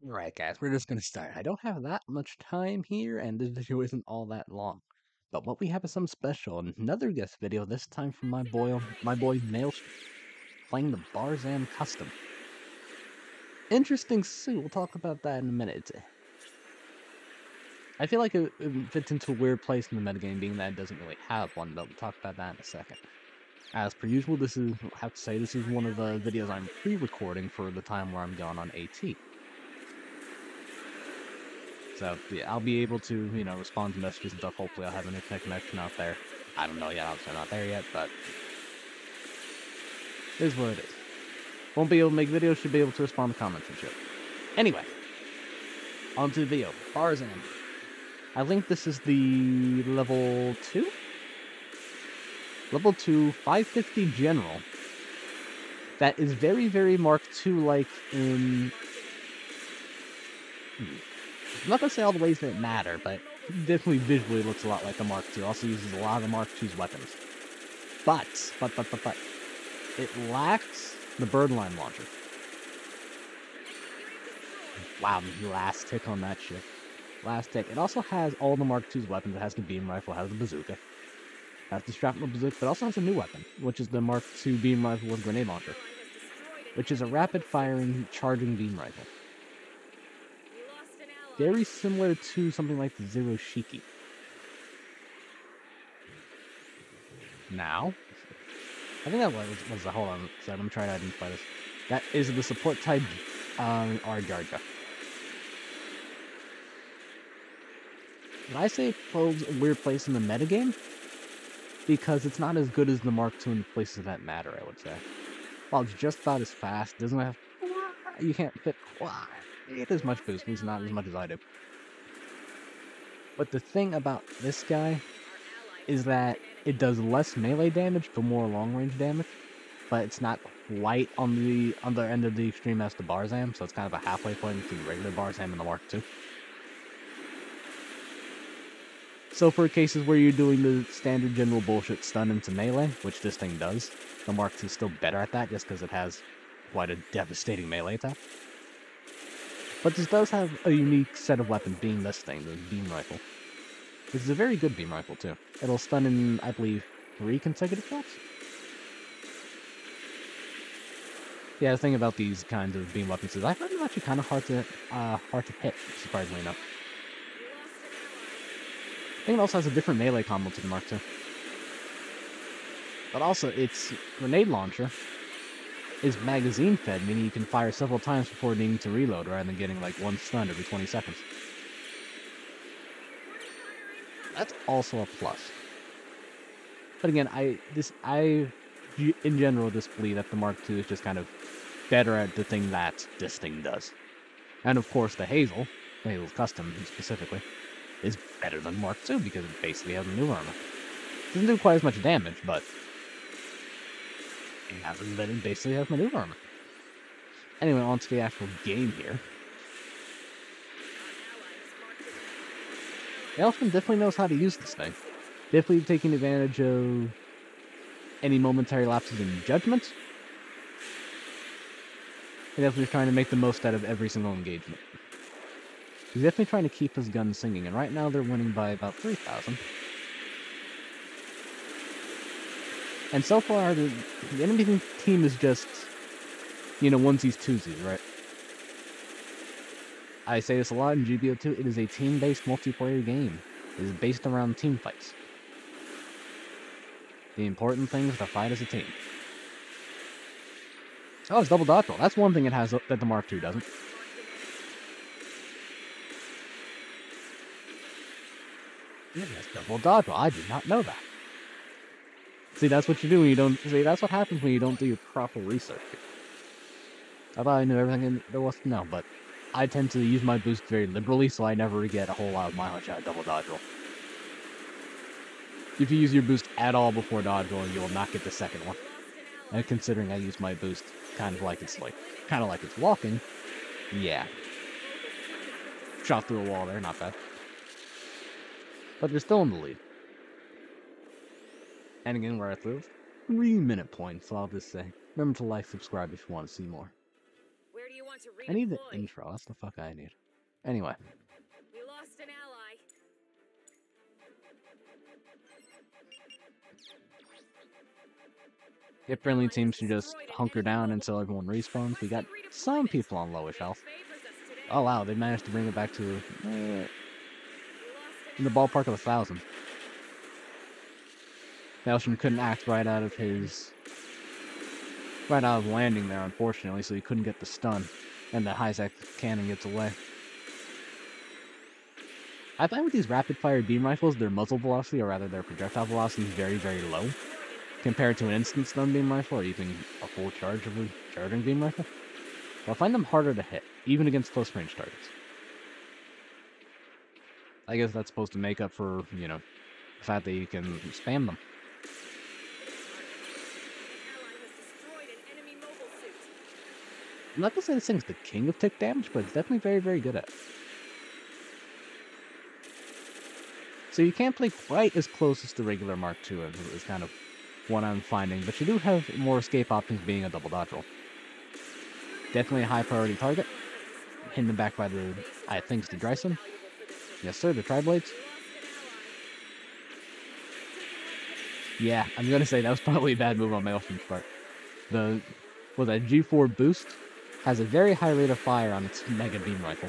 Alright guys, we're just gonna start. I don't have that much time here, and this video isn't all that long. But what we have is something special, another guest video, this time from my boy Maelstrom, playing the Barzam Custom. Interesting suit, we'll talk about that in a minute. I feel like it fits into a weird place in the metagame, being that it doesn't really have one, but we'll talk about that in a second. As per usual, this is one of the videos I'm pre-recording for the time where I'm gone on AT. So, yeah, I'll be able to, respond to messages and stuff. Hopefully I'll have an internet connection out there. I don't know yet, obviously I'm not there yet, but it is what it is. Won't be able to make videos, should be able to respond to comments and shit. Anyway, on to the video. Barzam. I think this is the level 2? Level 2, 550 General. That is very, very Mark II-like in... I'm not gonna say all the ways that matter, but definitely visually looks a lot like the Mark II. Also uses a lot of the Mark II's weapons. But, it lacks the birdline launcher. Wow, last tick on that shit. Last tick. It also has all the Mark II's weapons. It has the beam rifle, it has the bazooka. It has the shrapnel bazooka, but also has a new weapon, which is the Mark II beam rifle with grenade launcher. Which is a rapid-firing, charging beam rifle. Very similar to something like the Zero Shiki. Now, I think that was hold on, so I'm trying to identify this. That is the support type Arjarja. When I say it holds a weird place in the metagame, because it's not as good as the Mark II in places that matter, I would say. While it's just about as fast, doesn't have... You can't fit quite as much boost, at least not as much as I do. But the thing about this guy is that it does less melee damage, but more long-range damage. But it's not quite on the other end of the extreme as the Barzam, so it's kind of a halfway point between the regular Barzam and the Mark II. So for cases where you're doing the standard general bullshit stun into melee, which this thing does, the Mark II is still better at that just because it has quite a devastating melee attack. But this does have a unique set of weapons, being this thing, the beam rifle. This is a very good beam rifle, too. It'll stun in, I believe, 3 consecutive shots? Yeah, the thing about these kinds of beam weapons is I find them actually kind of hard to hit, surprisingly enough. I think it also has a different melee combo to the Mark II. But also, its grenade launcher is magazine fed, meaning you can fire several times before needing to reload, rather than getting like one stun every 20 seconds. That's also a plus. But again, I in general just believe that the Mark II is just kind of better at the thing that this thing does. And of course, the Hazel's Custom specifically, is better than Mark II because it basically has maneuver armor. Doesn't do quite as much damage, but it basically has maneuver armor. Anyway, on to the actual game here. Maelstrom definitely knows how to use this thing. Definitely taking advantage of any momentary lapses in judgment. And definitely trying to make the most out of every single engagement. He's definitely trying to keep his gun singing, and right now they're winning by about 3,000. And so far, the enemy team is just, onesies, twosies, right? I say this a lot in GBO2, it is a team-based multiplayer game. It is based around team fights. The important thing is to fight as a team. Oh, it's double dodge roll. That's one thing it has that the Mark II doesn't. Yeah, that's double dodge roll. I did not know that. See, that's what you do when you don't... See, that's what happens when you don't do your proper research. I thought I knew everything there was to know, but I tend to use my boost very liberally, so I never get a whole lot of mileage out of double dodge roll. If you use your boost at all before dodge roll, you will not get the second one. And considering I use my boost kind of like it's walking, yeah. Shot through a wall there, not bad. But they're still in the lead. And again, we're at the 3-minute point, so I'll just say, remember to like, subscribe if you want to see more. Where do you I need the intro. That's the fuck I need. Anyway. We lost an ally. It friendly teams to just hunker down until everyone respawns. We got some people on lowish health. Oh wow, they managed to bring it back to in the ballpark of 1,000. Maelstrom couldn't act right out of landing there, unfortunately, so he couldn't get the stun, and the high-sec cannon gets away. I find with these rapid-fire beam rifles, their muzzle velocity, or rather their projectile velocity, is very, very low, compared to an instant stun beam rifle, or even a full charge of a charging beam rifle. So I find them harder to hit, even against close-range targets. I guess that's supposed to make up for, you know, the fact that you can spam them. I'm not gonna say this thing's the king of tick damage, but it's definitely very, very good at it. So you can't play quite as close as the regular Mark II is kind of what I'm finding, but you do have more escape options being a double dodge roll. Definitely a high priority target. Hitting them back by the, I think it's the Dryson. Yes sir, the Tri-Blades. Yeah, I'm gonna say that was probably a bad move on Maelstrom's part. That G4 boost has a very high rate of fire on its Mega Beam Rifle.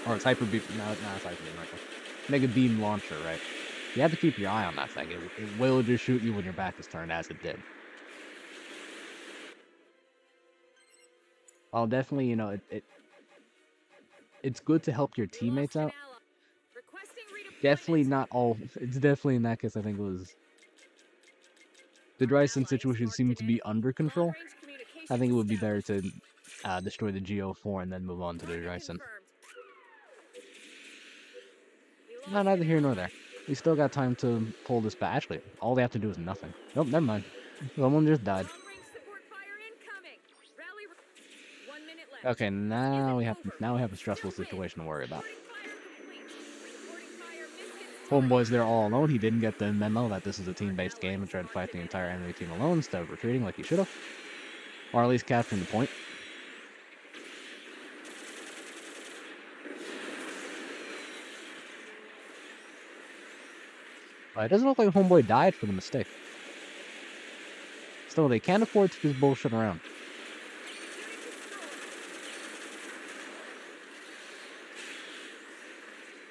Or its Hyper Beam, no, it's Hyper Beam Rifle. Mega Beam Launcher, right? You have to keep your eye on that thing. It will just shoot you when your back is turned, as it did. I'll definitely, you know, it's good to help your teammates out. Definitely not all, it's definitely in that case, I think it was... The Dryson situation seemed to be under control. I think it would be better to destroy the GO4 and then move on to the Dryson. No, neither here nor there. We still got time to pull this back. Actually, all they have to do is nothing. Nope, never mind. Someone just died. Okay, now we have a stressful situation to worry about. Homeboy's there all alone. He didn't get the memo that this is a team-based game and tried to fight the entire enemy team alone instead of retreating like he should have. Or at least capturing the point. It doesn't look like Homeboy died for the mistake. Still, they can't afford to just bullshit around.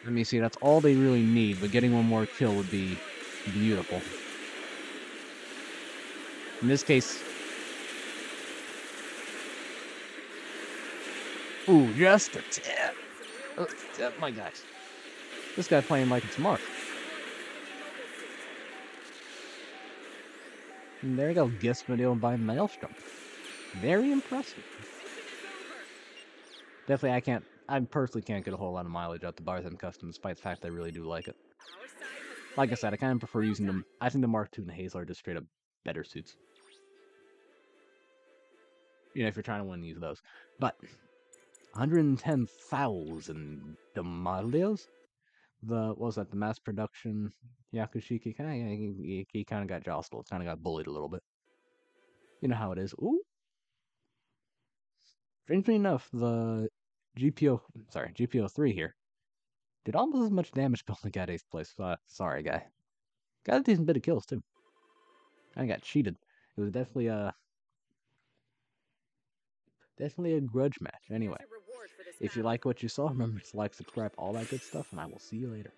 Let me see, that's all they really need, but getting one more kill would be beautiful. In this case... Ooh, just a tip! Oh, my gosh. This guy playing like it's Mark. And there you go, guest video by Maelstrom. Very impressive. Definitely, I personally can't get a whole lot of mileage out the Barthen Custom, despite the fact that I really do like it. Like I said, I kind of prefer using them. I think the Mark II and the Hazel are just straight up better suits. You know, if you're trying to win, use those. But 110,000 Demalios? What was that, the mass production Yakushiki? He kind of got jostled, kind of got bullied a little bit. You know how it is. Ooh. Strangely enough, the GPO3 here did almost as much damage building at 8th place. Sorry, guy. Got a decent bit of kills, too. I got cheated. It was definitely a grudge match. Anyway, if you like what you saw, remember to like, subscribe, all that good stuff, and I will see you later.